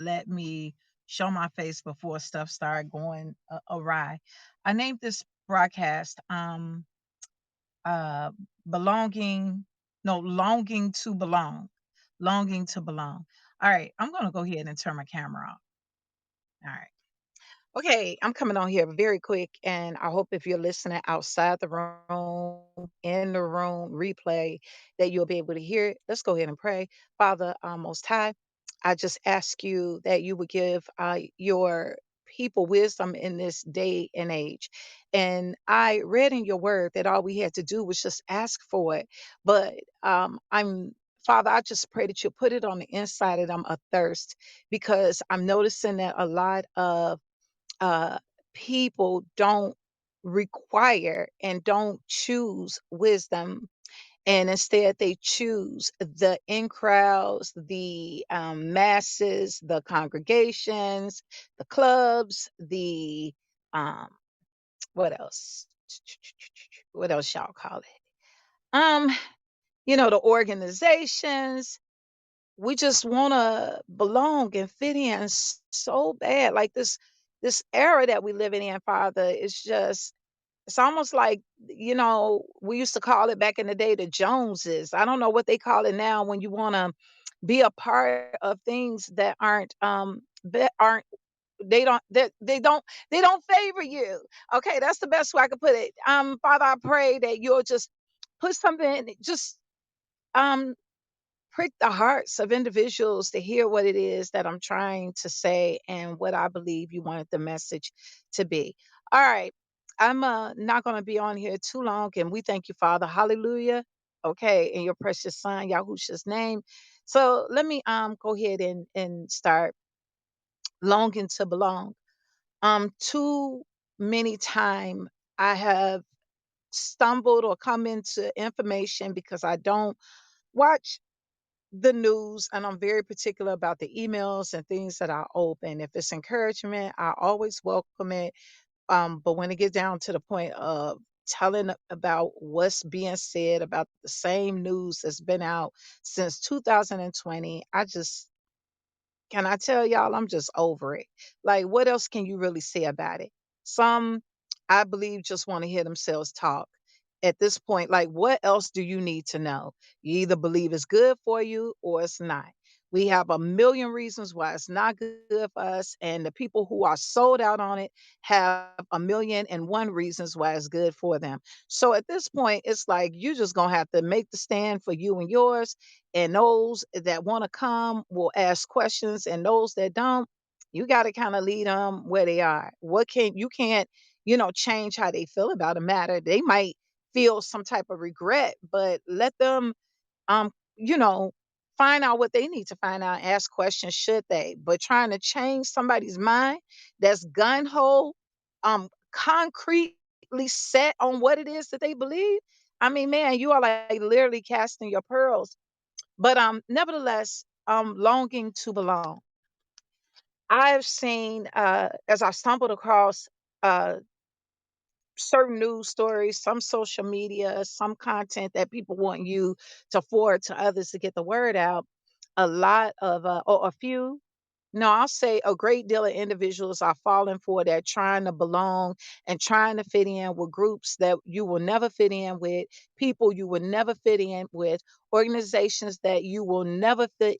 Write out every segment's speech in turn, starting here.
let me show my face before stuff started going awry. I named this broadcast uh belonging no longing to belong. Longing to belong. All right, I'm going to go ahead and turn my camera off. All right. Okay, I'm coming on here very quick, and I hope if you're listening outside the room, in the room, replay, that you'll be able to hear it. Let's go ahead and pray. Father, Most High, I just ask you that you would give your people wisdom in this day and age. And I read in your word that all we had to do was just ask for it. But I'm Father, I just pray that you put it on the inside of them a thirst, because I'm noticing that a lot of uh, people don't require and don't choose wisdom, and instead they choose the in crowds, the masses, the congregations, the clubs, the um, what else? What else y'all call it? Um, the organizations. We just want to belong and fit in so bad. Like this era that we living in, Father, is just, it's almost like, we used to call it back in the day the Joneses. I don't know what they call it now when you want to be a part of things that aren't they don't favor you. Okay, that's the best way I could put it. Father, I pray that you'll just put something, just um prick the hearts of individuals to hear what it is that I'm trying to say and what I believe you wanted the message to be. All right. I'm not going to be on here too long. And we thank you, Father. Hallelujah. Okay. In your precious son, Yahusha's name. So let me go ahead and start longing to belong. Too many time I have stumbled or come into information because I don't watch the news, and I'm very particular about the emails and things that I open. If it's encouragement, I always welcome it. But when it gets down to the point of telling about what's being said about the same news that's been out since 2020, can I tell y'all, I'm just over it. Like, what else can you really say about it? Some, I believe, just want to hear themselves talk. At this point, like, what else do you need to know? You either believe it's good for you or it's not. We have a million reasons why it's not good for us, and the people who are sold out on it have a million and one reasons why it's good for them. So at this point, it's like you just gonna have to make the stand for you and yours, and those that want to come will ask questions, and those that don't, you got to kind of lead them where they are. You can't, change how they feel about a matter. They might feel some type of regret, but let them um you know find out what they need to find out, ask questions should they. But trying to change somebody's mind that's gun ho, concretely set on what it is that they believe, I mean, man, you are like literally casting your pearls. But nevertheless, longing to belong. I've seen, as I stumbled across uh certain news stories, some social media, some content that people want you to forward to others to get the word out. A lot of, or a few, no, I'll say a great deal of individuals are falling for that, trying to belong and trying to fit in with groups that you will never fit in with, people you will never fit in with, organizations that you will never fit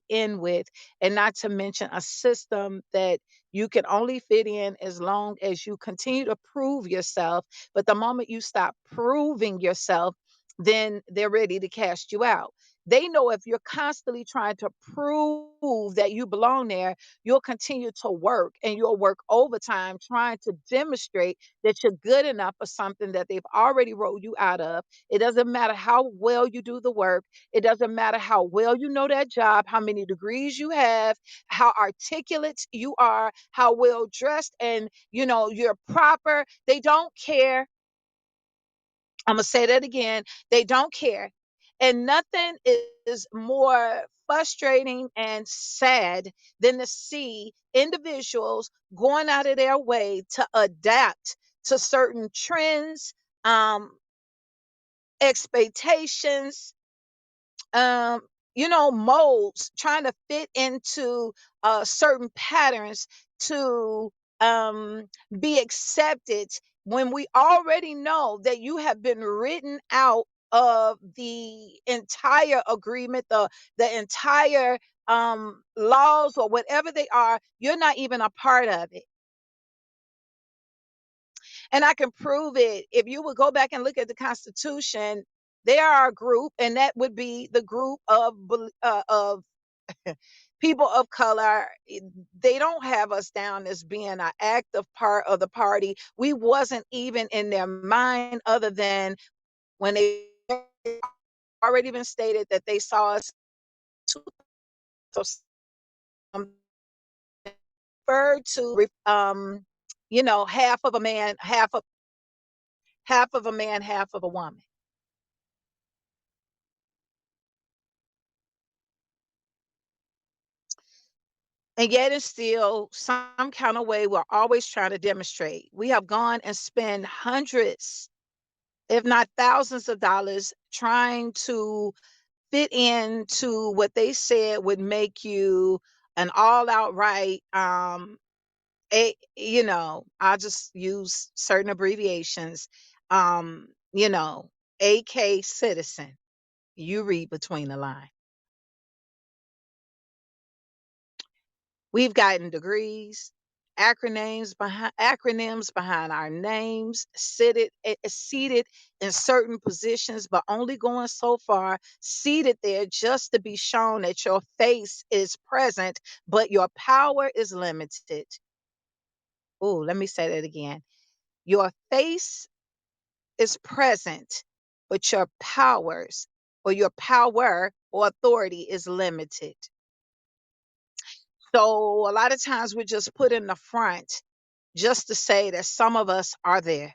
in with, and not to mention a system that you can only fit in as long as you continue to prove yourself. But the moment you stop proving yourself, then they're ready to cast you out. They know if you're constantly trying to prove that you belong there, you'll continue to work, and you'll work overtime trying to demonstrate that you're good enough for something that they've already wrote you out of. It doesn't matter how well you do the work. It doesn't matter how well you know that job, how many degrees you have, how articulate you are, how well dressed and you're proper. They don't care. I'm gonna say that again. They don't care. And nothing is more frustrating and sad than to see individuals going out of their way to adapt to certain trends, um, expectations, molds, trying to fit into certain patterns to um, be accepted when we already know that you have been written out of the entire agreement, the entire laws or whatever they are. You're not even a part of it. And I can prove it. If you would go back and look at the Constitution, there are a group, and that would be the group of people of color. They don't have us down as being an active part of the party. We wasn't even in their mind, other than when they already been stated that they saw us. So some referred to, half of a man, half of a man, half of a woman. And yet and still, some kind of way, we're always trying to demonstrate. We have gone and spent hundreds, if not thousands of dollars trying to fit into what they said would make you an all outright, I'll just use certain abbreviations, um, you know, AK citizen. You read between the lines. We've gotten degrees, acronyms behind our names, seated in certain positions, but only going so far, seated there just to be shown that your face is present, but your power is limited. Oh, let me say that again. Your face is present, but your powers or your power or authority is limited. So a lot of times we're just put in the front just to say that some of us are there.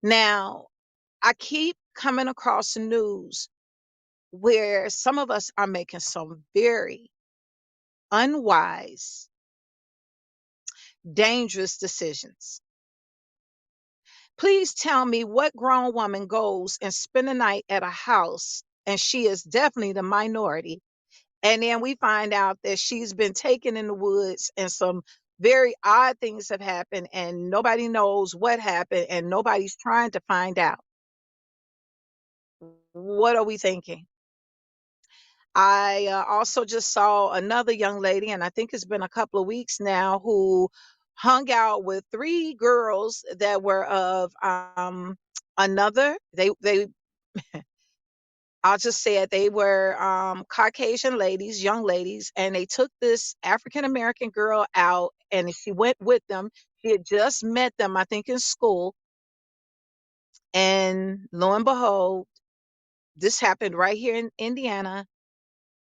Now, I keep coming across the news where some of us are making some very unwise, dangerous decisions. Please tell me what grown woman goes and spend a night at a house, and she is definitely the minority. And then we find out that she's been taken in the woods and some very odd things have happened, and nobody knows what happened, and nobody's trying to find out. What are we thinking? I also just saw another young lady, and I think it's been a couple of weeks now, who hung out with three girls that were of another. They I'll just say it. They were Caucasian ladies, young ladies, and they took this African American girl out, and she went with them. She had just met them, I think, in school, and lo and behold, this happened right here in Indiana.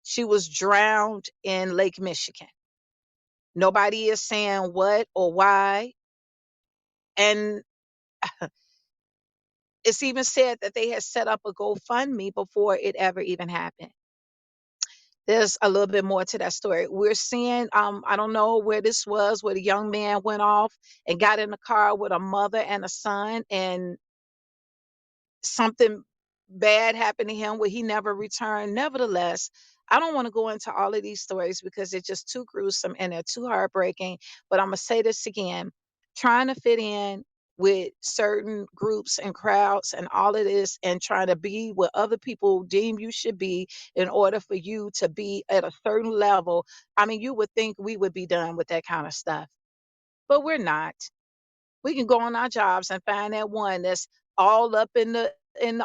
She was drowned in Lake Michigan. Nobody is saying what or why. And it's even said that they had set up a GoFundMe before it ever even happened. There's a little bit more to that story. We're seeing, I don't know where this was, where the young man went off and got in the car with a mother and a son, and something bad happened to him where he never returned. Nevertheless, I don't want to go into all of these stories because they're just too gruesome and they're too heartbreaking. But I'm going to say this again: trying to fit in with certain groups and crowds and all of this, and trying to be what other people deem you should be in order for you to be at a certain level. I mean, you would think we would be done with that kind of stuff, but we're not. We can go on our jobs and find that one that's all up in the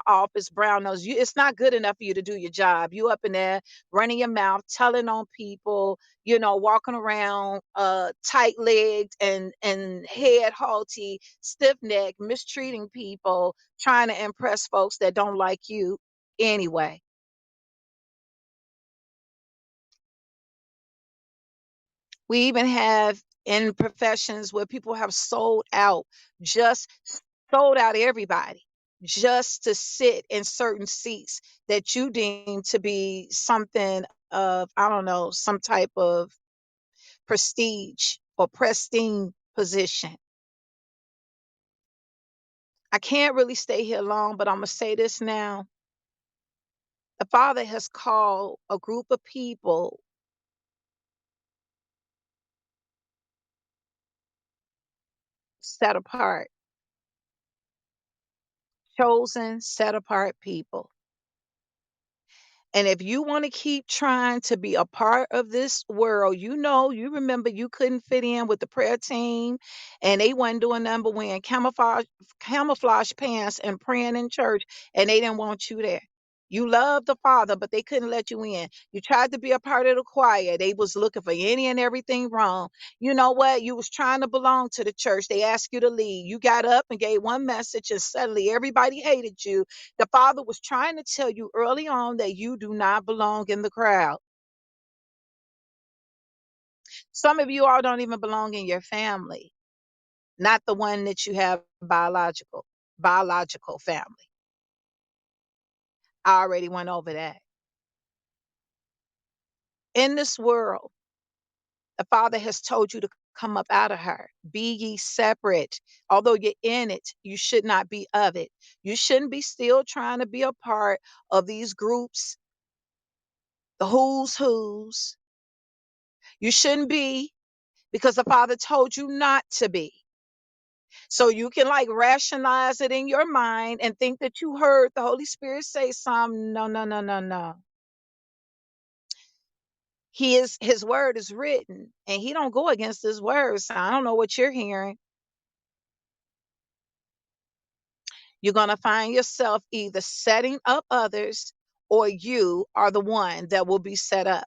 office, brown nose. It's not good enough for you to do your job. You up in there running your mouth, telling on people, walking around tight legged and head halty, stiff necked, mistreating people, trying to impress folks that don't like you anyway. We even have in professions where people have just sold out everybody just to sit in certain seats that you deem to be something of, I don't know, some type of prestige or pristine position. I can't really stay here long, but I'm going to say this now. The Father has called a group of people set apart, chosen, set apart people. And if you want to keep trying to be a part of this world, you remember you couldn't fit in with the prayer team and they wasn't doing nothing but wearing camouflage pants and praying in church, and they didn't want you there. You loved the Father, but they couldn't let you in. You tried to be a part of the choir. They was looking for any and everything wrong. You know what? You was trying to belong to the church. They asked you to leave. You got up and gave one message, and suddenly everybody hated you. The Father was trying to tell you early on that you do not belong in the crowd. Some of you all don't even belong in your family, not the one that you have biological family. I already went over that. In this world, the Father has told you to come up out of her. Be ye separate. Although you're in it, you should not be of it. You shouldn't be still trying to be a part of these groups, the who's. You shouldn't be, because the Father told you not to be. So you can like rationalize it in your mind and think that you heard the Holy Spirit say something. No, no, no, no, no. His word is written and he don't go against his word. So I don't know what you're hearing. You're going to find yourself either setting up others or you are the one that will be set up.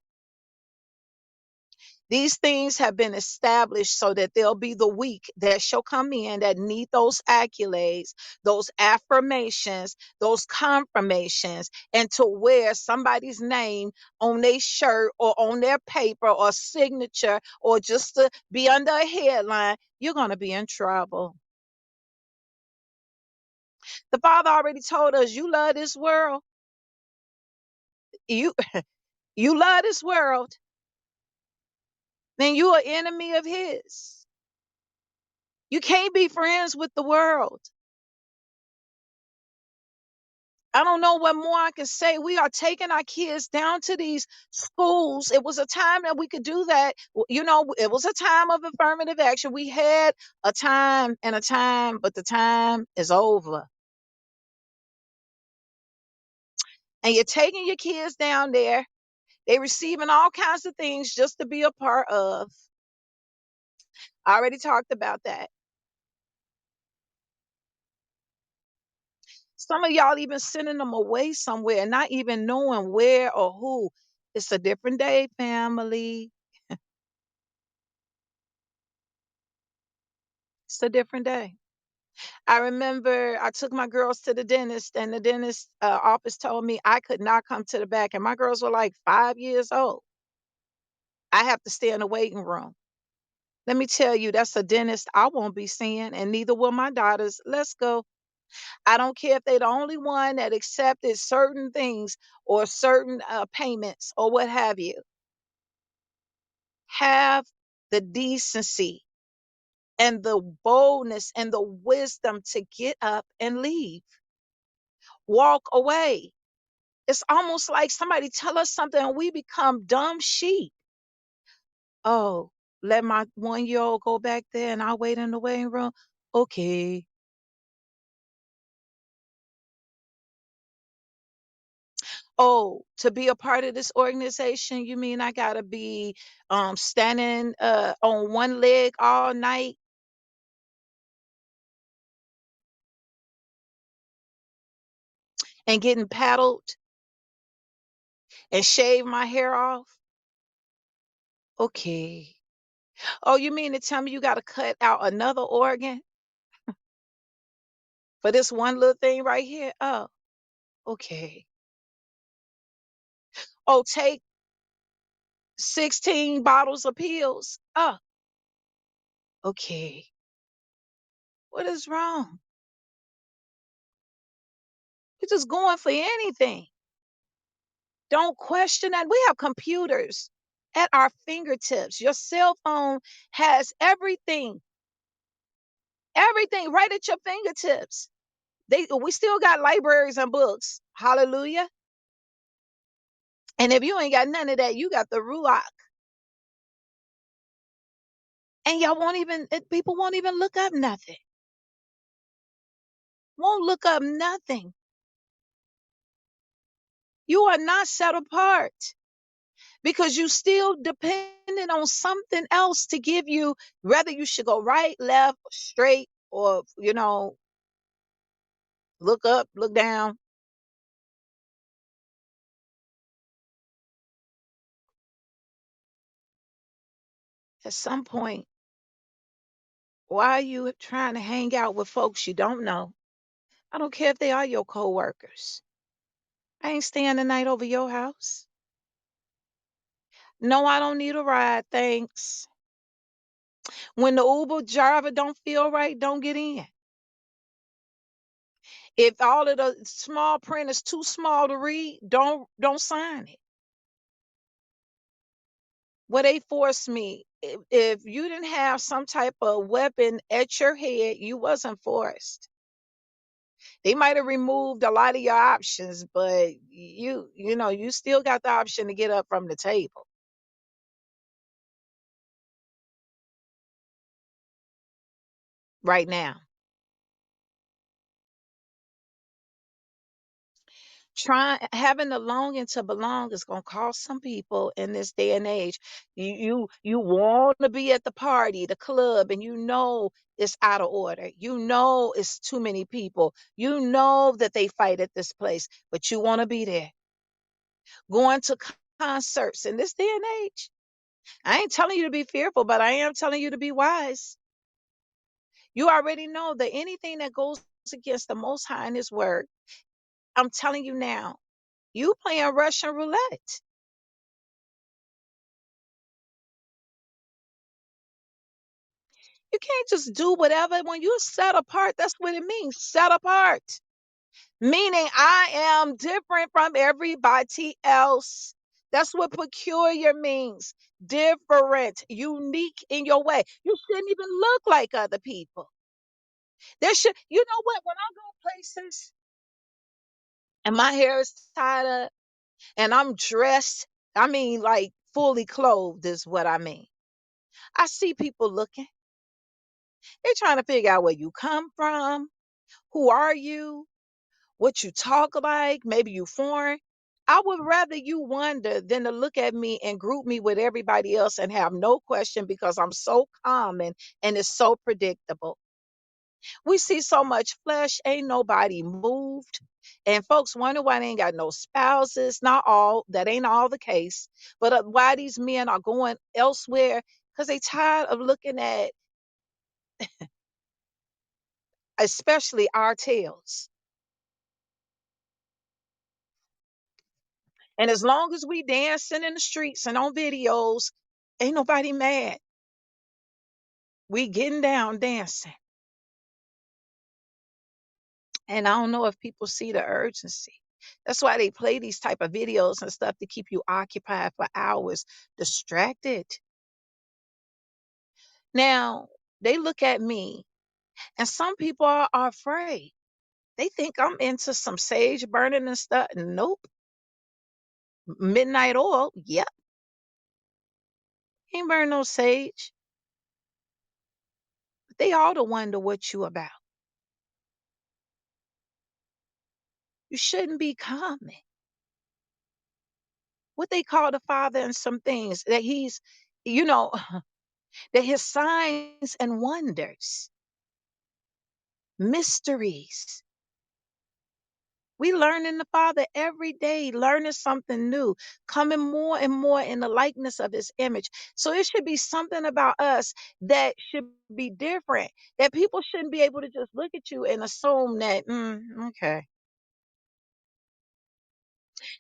These things have been established so that there'll be the weak that shall come in that need those accolades, those affirmations, those confirmations, and to wear somebody's name on their shirt or on their paper or signature or just to be under a headline. You're going to be in trouble. The Father already told us, you love this world. You you love this world, then you are enemy of his. You can't be friends with the world. I don't know what more I can say. We are taking our kids down to these schools. It was a time that we could do that. It was a time of affirmative action. We had a time and a time, but the time is over. And you're taking your kids down there. They receiving all kinds of things just to be a part of. I already talked about that. Some of y'all even sending them away somewhere, not even knowing where or who. It's a different day, family. It's a different day. I remember I took my girls to the dentist, and the dentist office told me I could not come to the back. And my girls were like 5 years old. I have to stay in the waiting room. Let me tell you, that's a dentist I won't be seeing, and neither will my daughters. Let's go. I don't care if they're the only one that accepted certain things or certain payments or what have you. Have the decency and the boldness and the wisdom to get up and leave. Walk away. It's almost like somebody tell us something and we become dumb sheep. Oh, let my 1 year old go back there and I'll wait in the waiting room. Okay. Oh, to be a part of this organization, you mean I gotta be standing on one leg all night and getting paddled and shave my hair off? Okay. Oh, you mean to tell me you gotta cut out another organ for this one little thing right here? Oh, okay. Oh, take 16 bottles of pills. Oh, okay. What is wrong? You're just going for anything. Don't question that. We have computers at our fingertips. Your cell phone has everything right at your fingertips. We still got libraries and books. Hallelujah. And if you ain't got none of that, you got the ruach. And y'all won't even people won't even look up nothing. Won't look up nothing. You are not set apart because you still dependent on something else to give you whether you should go right, left, straight, or look up, look down. At some point, why are you trying to hang out with folks you don't know? I don't care if they are your coworkers. I ain't staying the night over your house. No, I don't need a ride, thanks. When the Uber driver don't feel right, don't get in. If all of the small print is too small to read, don't sign it. Well, they forced me. If you didn't have some type of weapon at your head, you wasn't forced. They might have removed a lot of your options, but you still got the option to get up from the table right now. Having the longing to belong is gonna cost some people in this day and age. You want to be at the party, the club, and you know it's out of order. You know it's too many people. You know that they fight at this place, but you want to be there. Going to concerts in this day and age. I ain't telling you to be fearful, but I am telling you to be wise. You already know that anything that goes against the Most High in His word, I'm telling you now, you playing Russian roulette. You can't just do whatever. When you're set apart, that's what it means. Set apart. Meaning I am different from everybody else. That's what peculiar means. Different, unique in your way. You shouldn't even look like other people. You know what? When I go places and my hair is tied up and I'm dressed, I mean, like fully clothed is what I mean. I see people looking. They're trying to figure out where you come from. Who are you? What you talk like? Maybe you foreign. I would rather you wonder than to look at me and group me with everybody else and have no question because I'm so common and it's so predictable. We see so much flesh, ain't nobody moved. And folks wonder why they ain't got no spouses. Not all, that ain't all the case. But why these men are going elsewhere because they tired of looking at, especially our tails. And as long as we dancing in the streets and on videos, ain't nobody mad. We getting down dancing. And I don't know if people see the urgency. That's why they play these type of videos and stuff to keep you occupied for hours, distracted. Now, they look at me, and some people are afraid. They think I'm into some sage burning and stuff. Nope. Midnight oil. Yep. Ain't burn no sage. But they ought to wonder what you about. You shouldn't be common. What they call the Father and some things that he's, you know, that his signs and wonders, mysteries. We learn in the Father every day, learning something new, coming more and more in the likeness of his image. So it should be something about us that should be different, that people shouldn't be able to just look at you and assume that, okay.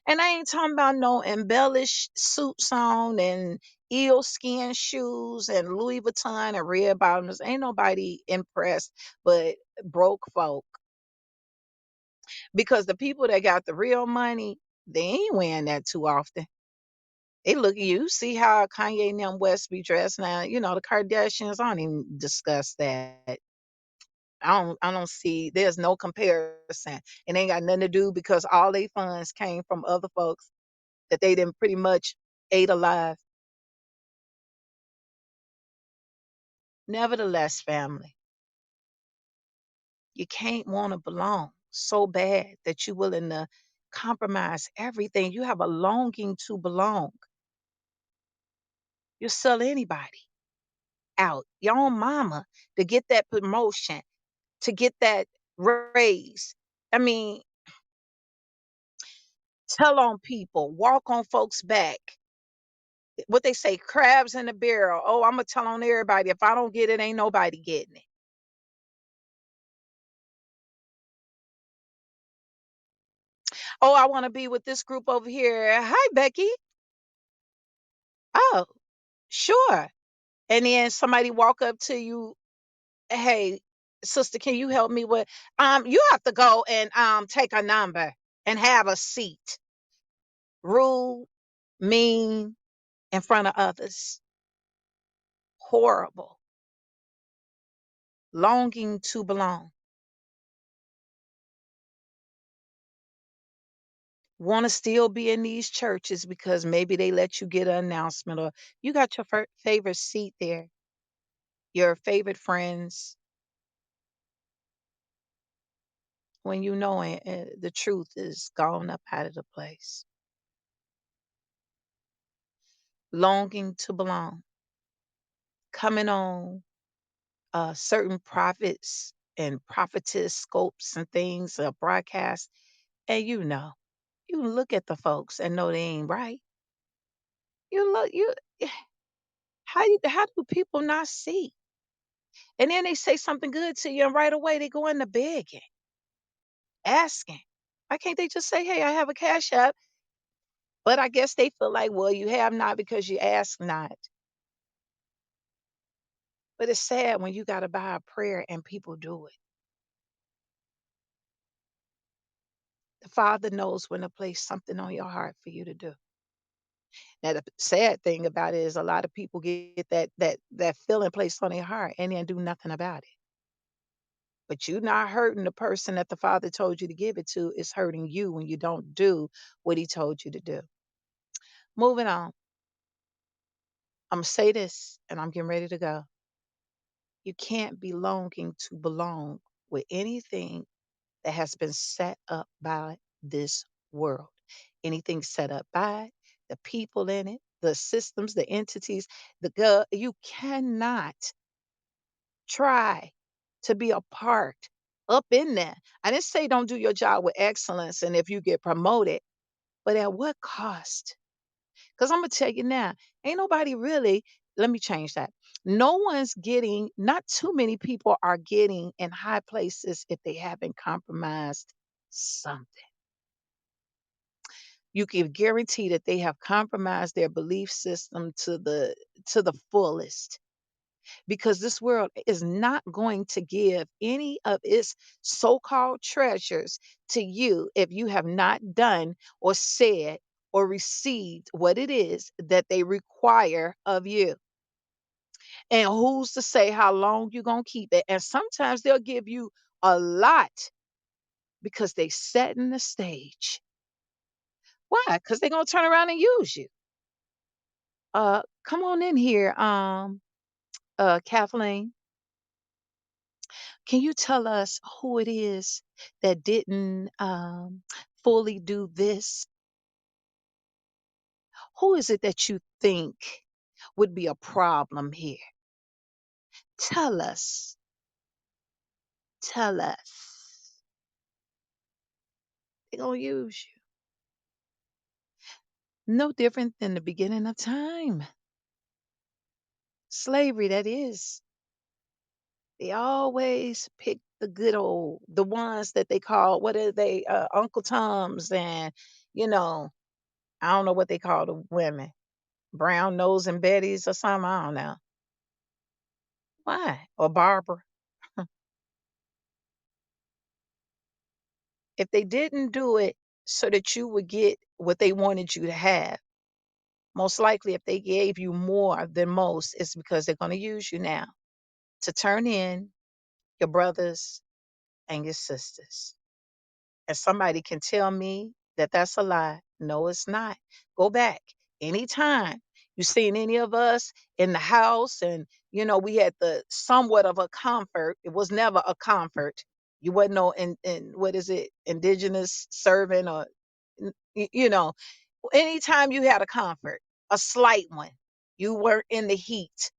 And I ain't talking about no embellished suits on and eel skin shoes and Louis Vuitton and red bottoms. Ain't nobody impressed but broke folk. Because the people that got the real money, they ain't wearing that too often. They look at you, see how Kanye and them West be dressed now. The Kardashians, I don't even discuss that. I don't see there's no comparison. It ain't got nothing to do because all they funds came from other folks. that they didn't pretty much ate alive. Nevertheless, family, you can't want to belong so bad that you're willing to compromise everything. You have a longing to belong. You'll sell anybody out, your own mama, to get that promotion, to get that raise. I mean, tell on people, walk on folks' back. What they say, crabs in the barrel. Oh, I'm gonna tell on everybody. If I don't get it, ain't nobody getting it. Oh, I want to be with this group over here. Hi, Becky. Oh, sure. And then somebody walk up to you, hey, sister, can you help me with you have to go and take a number and have a seat. Rude, mean, in front of others. Horrible. Longing to belong. Want to still be in these churches because maybe they let you get an announcement or you got your favorite seat there, your favorite friends, when you know it, the truth is gone up out of the place. Longing to belong. Coming on certain prophets and prophetess scopes and things, broadcast, and you look at the folks and know they ain't right. You look, you how do people not see? And then they say something good to you, and right away they go into begging, asking. Why can't they just say, "Hey, I have a cash app"? But I guess they feel like, well, you have not because you ask not. But it's sad when you got to buy a prayer and people do it. The Father knows when to place something on your heart for you to do. Now, the sad thing about it is a lot of people get that feeling placed on their heart and then do nothing about it. But you're not hurting the person that the Father told you to give it to. It's hurting you when you don't do what He told you to do. Moving on. I'm gonna say this, and I'm getting ready to go. You can't be longing to belong with anything that has been set up by this world. Anything set up by the people in it, the systems, the entities, you cannot try to be a part up in there. I didn't say don't do your job with excellence and if you get promoted, but at what cost? Because I'm gonna tell you now, ain't nobody really, let me change that. No one's getting, not too many people are getting in high places if they haven't compromised something. You can guarantee that they have compromised their belief system to the fullest because this world is not going to give any of its so-called treasures to you if you have not done or said or received what it is that they require of you. And who's to say how long you're going to keep it? And sometimes they'll give you a lot because they set in the stage. Why? Because they're going to turn around and use you. Come on in here, Kathleen. Can you tell us who it is that didn't fully do this? Who is it that you think would be a problem here? Tell us. Tell us. They're going to use you. No different than the beginning of time. Slavery, that is. They always pick the good old, the ones that they call, what are they, Uncle Toms and, you know, I don't know what they call the women, brown nose and Betty's or something. I don't know. Why? Or Barbara. If they didn't do it so that you would get what they wanted you to have, most likely if they gave you more than most, it's because they're going to use you now to turn in your brothers and your sisters. And somebody can tell me that that's a lie. No, it's not. Go back. Anytime you seen any of us in the house and we had the somewhat of a comfort. It was never a comfort. You wasn't no in what is it, indigenous servant or you know, anytime you had a comfort, a slight one, you weren't in the heat.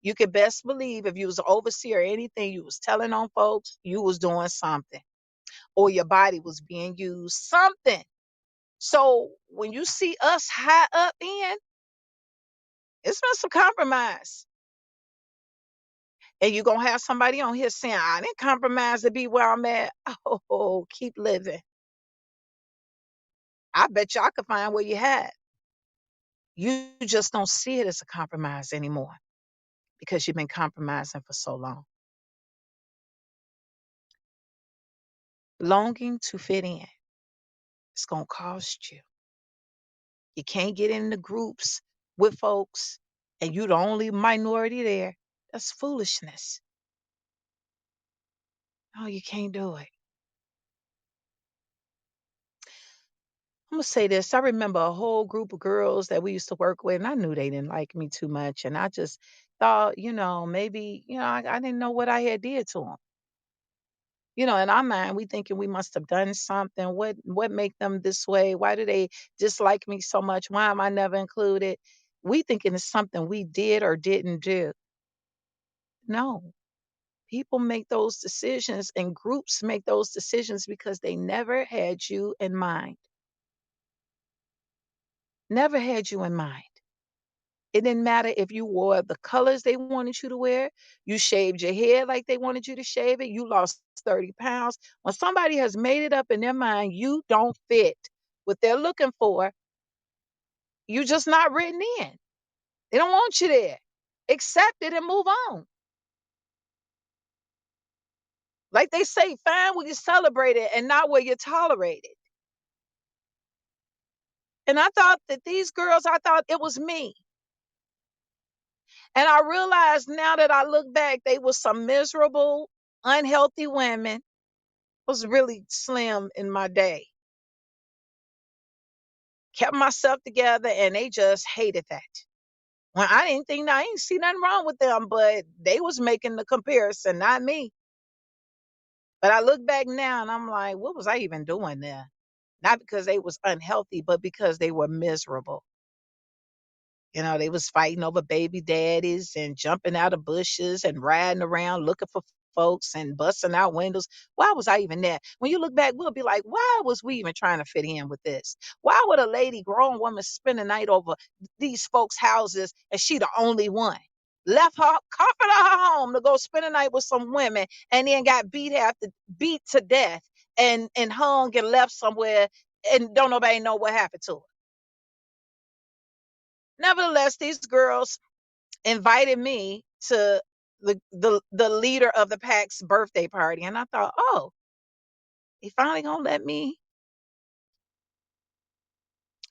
You could best believe if you was an overseer or anything you was telling on folks, you was doing something or your body was being used, something. So when you see us high up in, it's been some compromise. And you're gonna have somebody on here saying, I didn't compromise to be where I'm at. Oh, keep living. I bet you I could find where you had. You just don't see it as a compromise anymore because you've been compromising for so long. Longing to fit in, it's gonna cost you. You can't get in the groups with folks and you the only minority there. That's foolishness. No, you can't do it. I'm gonna say this. I remember a whole group of girls that we used to work with, and I knew they didn't like me too much. And I just thought, maybe, I didn't know what I had did to them. In our mind, we thinking we must have done something. What make them this way? Why do they dislike me so much? Why am I never included? We thinking it's something we did or didn't do. No. People make those decisions and groups make those decisions because they never had you in mind. Never had you in mind. It didn't matter if you wore the colors they wanted you to wear, you shaved your hair like they wanted you to shave it, you lost 30 pounds. When somebody has made it up in their mind, you don't fit what they're looking for, you just not written in. They don't want you there. Accept it and move on. Like they say, find where you celebrate it and not where you tolerate it. And I thought that these girls, I thought it was me. And I realized now that I look back, they were some miserable, unhealthy women. Was really slim in my day. Kept myself together and they just hated that. When I didn't see nothing wrong with them, but they was making the comparison, not me. But I look back now and I'm like, what was I even doing there? Not because they was unhealthy, but because they were miserable. They was fighting over baby daddies and jumping out of bushes and riding around looking for folks and busting out windows. Why was I even there? When you look back, we'll be like, why was we even trying to fit in with this? Why would a lady, grown woman, spend the night over these folks' houses and she the only one? Left her comfort of her home to go spend the night with some women and then got beat to death and hung and left somewhere and don't nobody know what happened to her. Nevertheless, these girls invited me to the leader of the pack's birthday party, and I thought, "Oh, they finally gonna let me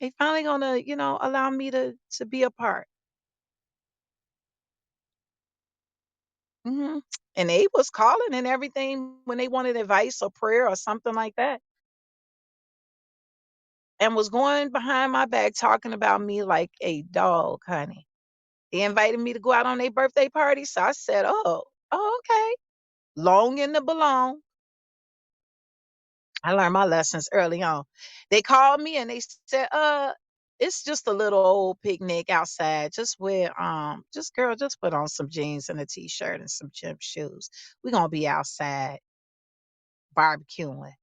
they finally gonna, allow me to be a part." Mhm. And they was calling and everything when they wanted advice or prayer or something like that, and was going behind my back talking about me like a dog, honey. They invited me to go out on their birthday party, so I said, "Oh, okay." Longing to belong. I learned my lessons early on. They called me and they said, it's just a little old picnic outside. Just girl, just put on some jeans and a t-shirt and some gym shoes. We're gonna be outside barbecuing.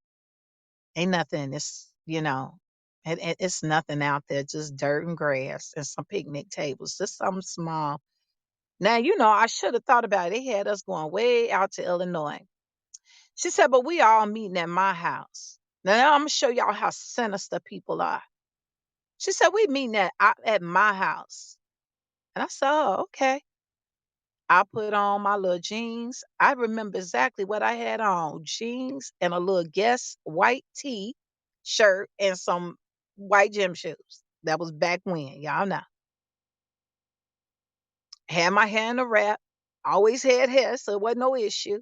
Ain't nothing, it's nothing out there, just dirt and grass and some picnic tables, just something small. Now, I should have thought about it. They had us going way out to Illinois. She said, but we all meeting at my house. Now I'm gonna show y'all how sinister people are. She said, we meeting at my house. And I said, oh, okay. I put on my little jeans. I remember exactly what I had on: jeans and a little Guess white tee shirt and some white gym shoes. That was back when, y'all know. Had my hair in a wrap. Always had hair, so it wasn't no issue.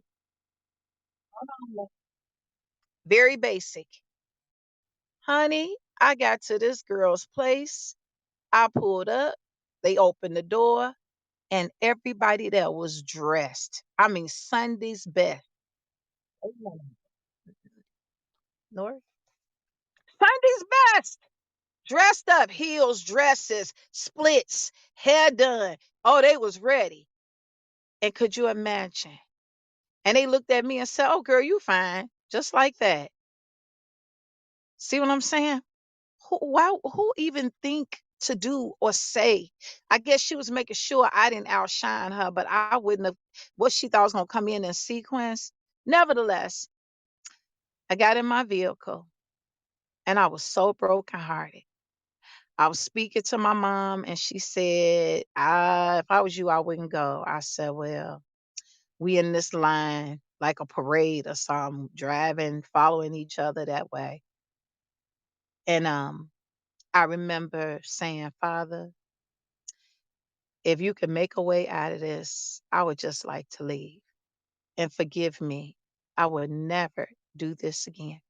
Very basic. Honey, I got to this girl's place. I pulled up. They opened the door, and everybody there was dressed. I mean, Sunday's best. Amen. Lord. Sunday's best. Dressed up, heels, dresses, splits, hair done. Oh, they was ready. And could you imagine? And they looked at me and said, "Oh, girl, you fine." Just like that. See what I'm saying? Who even think to do or say? I guess she was making sure I didn't outshine her, but I wouldn't have what she thought was gonna come in sequence. Nevertheless, I got in my vehicle and I was so brokenhearted. I was speaking to my mom and she said, if I was you, I wouldn't go. I said, well, we in this line like a parade or something, driving, following each other that way. And I remember saying, Father, if you could make a way out of this, I would just like to leave and forgive me. I would never do this again.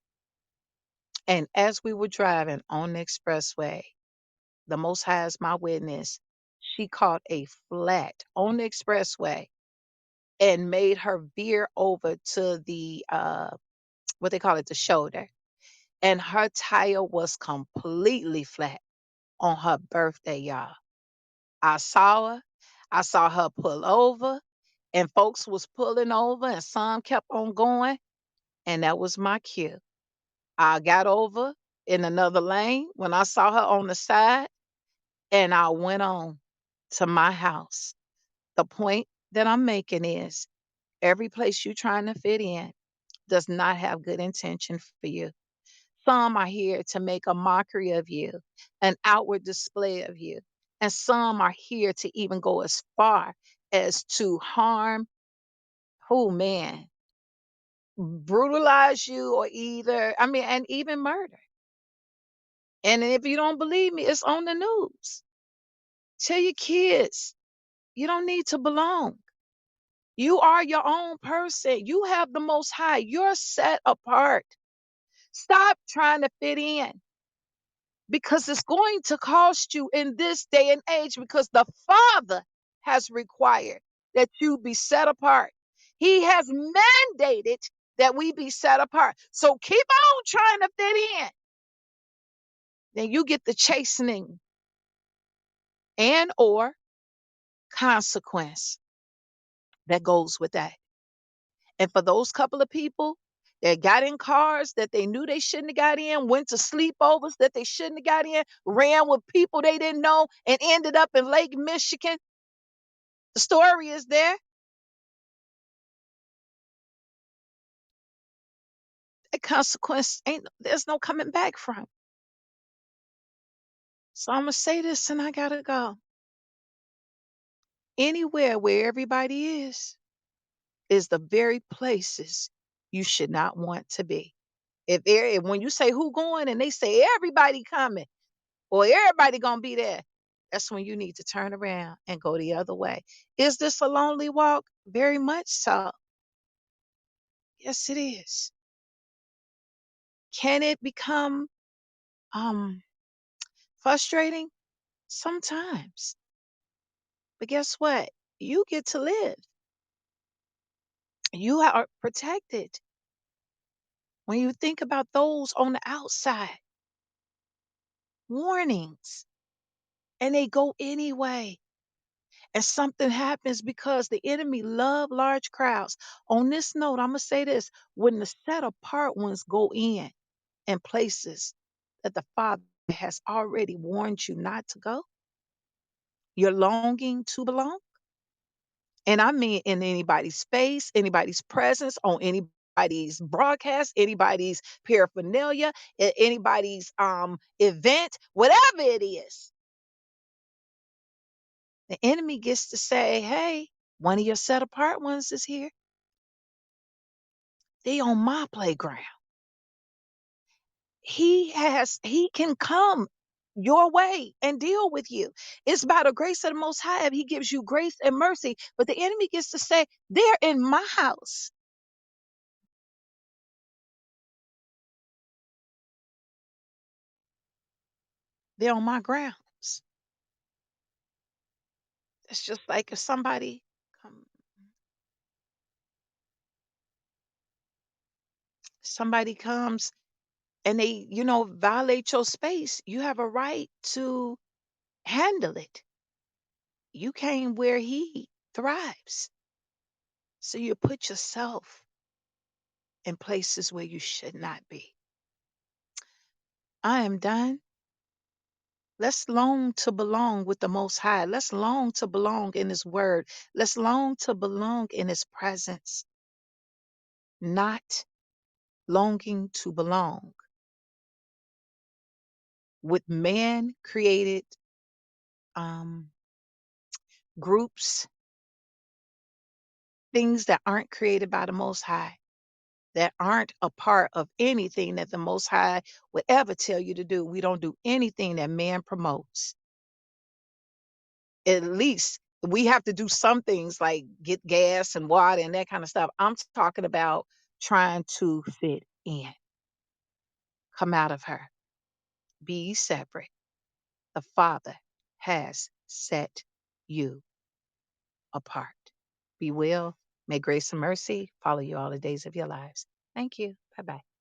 And as we were driving on the expressway, the Most High is my witness, she caught a flat on the expressway and made her veer over to the what they call it, the shoulder. And her tire was completely flat on her birthday, y'all. I saw her. I saw her pull over and folks was pulling over and some kept on going. And that was my cue. I got over in another lane when I saw her on the side and I went on to my house. The point that I'm making is every place you're trying to fit in does not have good intention for you. Some are here to make a mockery of you, an outward display of you. And some are here to even go as far as to harm, oh man, brutalize you or either, I mean, and even murder. And if you don't believe me, it's on the news. Tell your kids, you don't need to belong. You are your own person. You have the Most High. You're set apart. Stop trying to fit in because it's going to cost you in this day and age because the Father has required that you be set apart. He has mandated that we be set apart. So keep on trying to fit in. Then you get the chastening and or consequence that goes with that. And for those couple of people that got in cars that they knew they shouldn't have got in, went to sleepovers that they shouldn't have got in, ran with people they didn't know, and ended up in Lake Michigan, the story is there. The consequence ain't there's no coming back from. So I'm gonna say this and I gotta go. Anywhere where everybody is the very places you should not want to be. If when you say who going and they say everybody coming or everybody gonna be there, that's when you need to turn around and go the other way. Is this a lonely walk? Very much so. Yes, it is. Can it become um frustrating? Sometimes. But guess what? You get to live. You are protected. When you think about those on the outside, warnings, and they go anyway. And something happens because the enemy love large crowds. On this note, I'm gonna say this: when the set apart ones go in places that the Father has already warned you not to go, you're longing to belong. And I mean in anybody's face, anybody's presence, on anybody's broadcast, anybody's paraphernalia, anybody's event, whatever it is. The enemy gets to say, hey, one of your set apart ones is here. They on my playground. He can come your way and deal with you. It's by the grace of the Most High. He gives you grace and mercy, but the enemy gets to say, they're in my house. They're on my grounds. It's just like if come, somebody comes and they, violate your space, you have a right to handle it. You came where he thrives. So you put yourself in places where you should not be. I am done. Let's long to belong with the Most High. Let's long to belong in His Word. Let's long to belong in His presence, not longing to belong with man created um, groups, things that aren't created by the Most High, that aren't a part of anything that the Most High would ever tell you to do. We don't do anything that man promotes. At least we have to do some things like get gas and water and that kind of stuff. I'm talking about trying to fit in. Come out of her. Be separate. The Father has set you apart. Be well. May grace and mercy follow you all the days of your lives. Thank you. Bye bye.